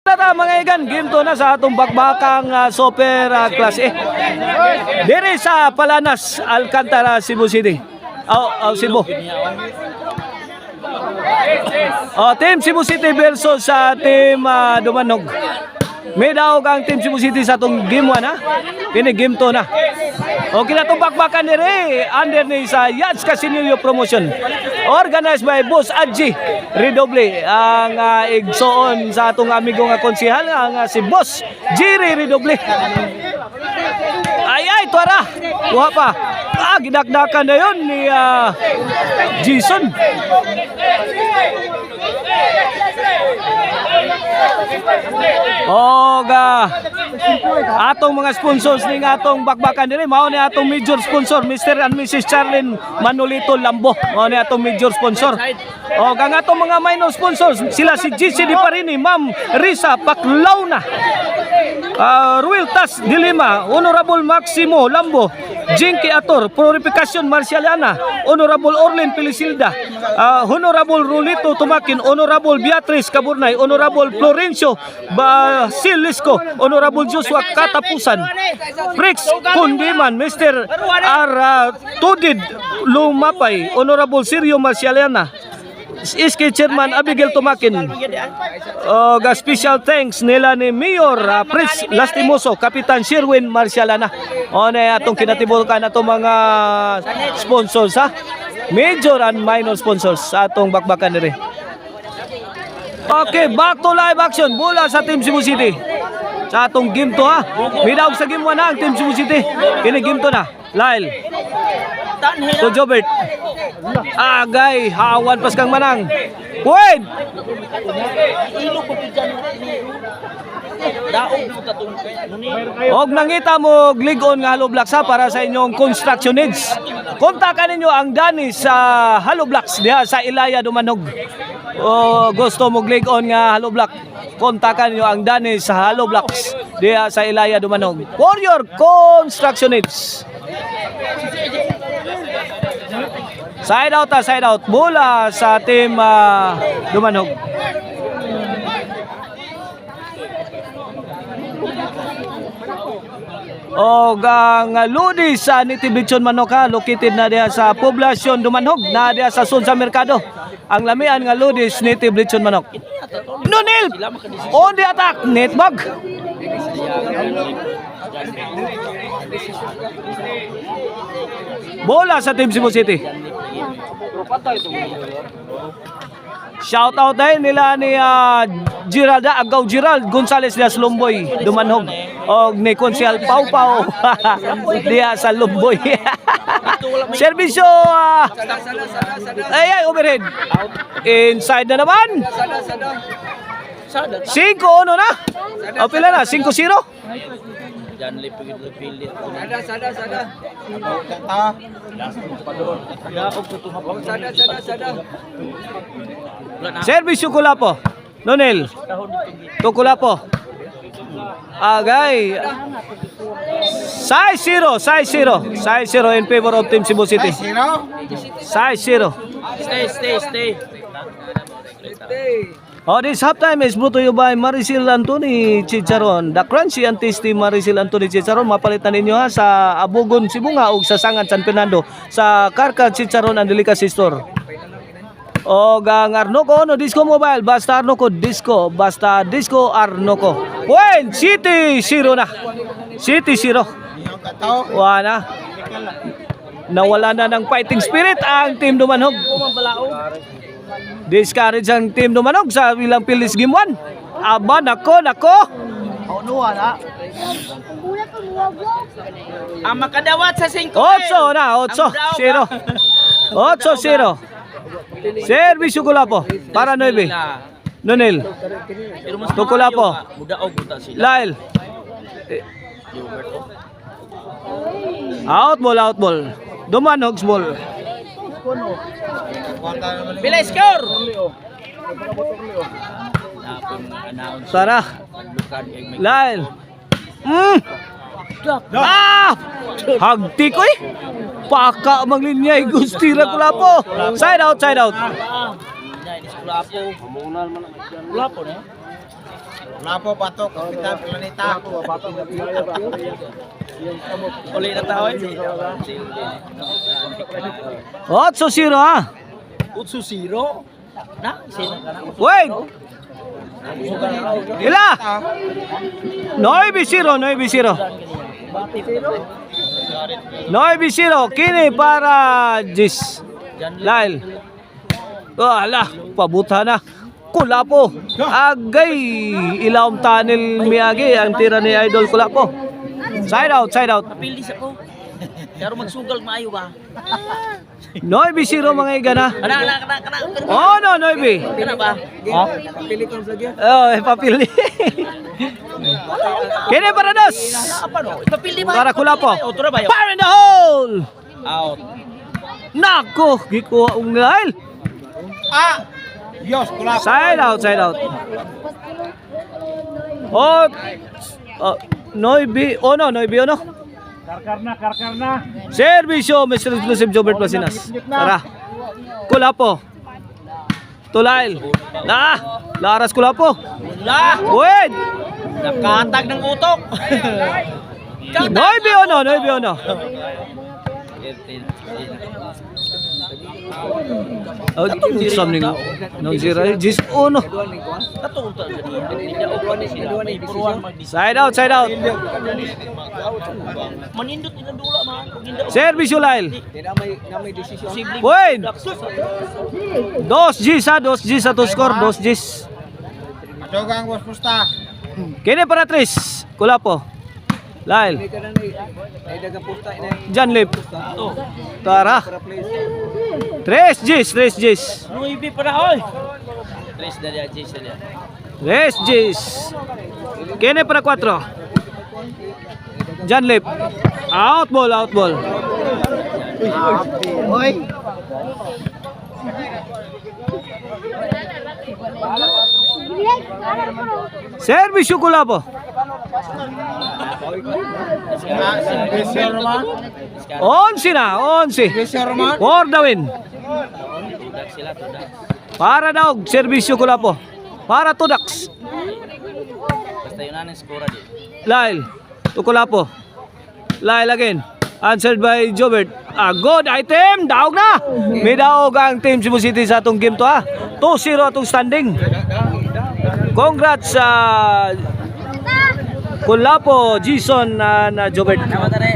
Tara mga igan, game to na sa atong bakbakang Super Class A. Dire sa Palanas, Alcantara, Cebu City. Cebu. Team Cebu City versus sa team Dumanog. May daog ang team Cebu City sa atong game 1 ha. Kini game 2 na. Okay na itong bakbakan dire under ni sa Yads Casinillo Promotion. Organized by Boss Adji Redoble. Ang igsoon sa atong amigo nga konsehal ang si Boss Jerry Redoble. Ay tuara. Kuha pa. Gidakdakan na yun ni Jason. Atong mga sponsors ning atong bakbakan dire mao ni atong major sponsor Mr. and Mrs. Charlene Manolito Lambo. Mao ni atong major sponsor. Ang atong mga minor sponsors sila si GC Di Parini, Ma'am Risa Paclauna, Ruel Tas Dilima, Honorable Maximo Lambo, Jinky Ator, Purificación Marcialiana, Honorable Orlin Pelisilda, Honorable Rulito Tumakin, Honorable Beatrice Caburnay, Honorable Florencio Basilisco, Honorable Joshua Katapusan, Frix Kundiman, Mr. Tudid Lumapay, Honorable Sirio Marcialiana, SK Chairman Abigail Tumakin. Special thanks nila ni Mayor Prince Lastimoso, Kapitan Sherwin Marcialana. Atong kinatibulkan atong mga sponsors ha. Major and minor sponsors sa atong bakbakan dire. Okay, back to live action mula sa Team Cebu City. Sa atong game to ha. Midawag sa game 1 na ang Team Cebu City. Kini game to na. Lyle to Jobert. Agay, hawan pas kang manang. Wait! Og nangita mo gligon nga Hollow Blocks ha para sa inyong construction needs. Kontakan ninyo ang Dani sa Hollow Blocks diha sa Ilaya Dumanog. Gusto mo gligon nga Hollow Block, kontakan niyo ang Dani sa Hollow Blocks diha sa Ilaya Dumanog for your construction needs. Side out mula sa team Dumanog. Ang ludi sa Native Lechon Manok ha, located na diha sa poblasyon Dumanog, na diha sa Sunsa Mercado. Ang lamian nga ludi sa Native Lechon Manok. Nunil! On the attack, netbag. Bola sa Team Cebu City. Shout out din nila ni Agaw Gerald Gonzales diya sa Lumboy, Dumanog. Og ni Konsehal Pau Pau diya sa Lumboy. Serbisyo overhead. Inside na naman. 5-1 na. Pila na? 5-0. Servisyo Kulapo. Nonel. Kulapo. Agay. 6-0 in favor of Team Cebu City. 6-0. Stay. This halftime is brought to you by Maricel Antony Chicharon. The crunchy and tasty Maricel Antony Chicharon. Mapalitan ninyo ha sa Abugon, Sibunga o sa Sangan, San Fernando. Sa Karka Chicharon and Delicacy Store. Ang Arnoco, Disco Mobile. Basta Arnoco, Disco. Basta Disco, Arnoco. Point, City 0 na. City 0. Wala. Nawala na ng fighting spirit ang Team Dumanog. Discourage ang Team Dumanog sa ilang pilis game 1. Aba, nako. Ang makadawat sa 5. 8 na, 8-0. 8-0. Servisyo Kulapo para 9. Nonel. Kulapo. Lyle. Out ball. Dumanog's ball. Bila score. Sarah. Lyle. Hagti ko eh. Paka manglinyay gustira Kulapo. Side out. Kulapo na. Lapo pato, Kapitan Planeta. Uli na tao eh. 8-0 ha. 8-0. Na, sino ka na? Wait. Ila. 9-0, 9-0. 9-0 kini para Jis. Lail. Wala, pabuta na. Kulapo. Agay ilawom tunnel Miyagi ang tira ni Idol Kulapo. Side out, side out. Napili siya ko. Pero magsugal maayo ba? 9-0 mga igana. Kana. Oh no, 9. Kana ba? Oh, papili. Kini para dos. Apa no? Napili ba? Para Kulapo. Otro ba yun? Fire in the hole. Out. Nako, gikuha ang Lail. Diyos, kulap. Side out, side out. Oh, 9. Oh no, 9 ano? Karkarna. Servisyo, Mr. Exclusive Jobert Plasinas. Tara. Kulapo. Tulail. Laras Kulapo. La! Wait. Nakatag ng utok. 9 ano, 9 ano. Oh, something. No zero. Just uno. Katulta sa diya. Hindi ako ni sila. May puruan Side out, side out. manindot inadula man. Servisyo Lail. Posible. Wait. 2 Gs ha, 2 Gs sa to score, 2 Gs. Jogang bos pusta. Kini para 3. Kulapo. Lail. Jan Lip. Tara. 3 Gs, 3 Gs. Nuibi para hoy. Tres dari aja saja. 3 Gs. Kini para 4. Jan Lip. Out ball, out ball. Hoy. Servisyo Kulapo. Besar man. 11 na, 11. Besar man. For the win. Tudak sila tudak. Para daw, servisyo Kulapo. Para Tudaks. Basta yun ang score di. Lyle, to Kulapo. Lyle again. Answered by Jobert. A good item. Daog na. May daog ang Team Cebu City sa atong game to ha. 2-0 atong standing. Congrats sa Kulapo, Jason na Jobert. Tama tara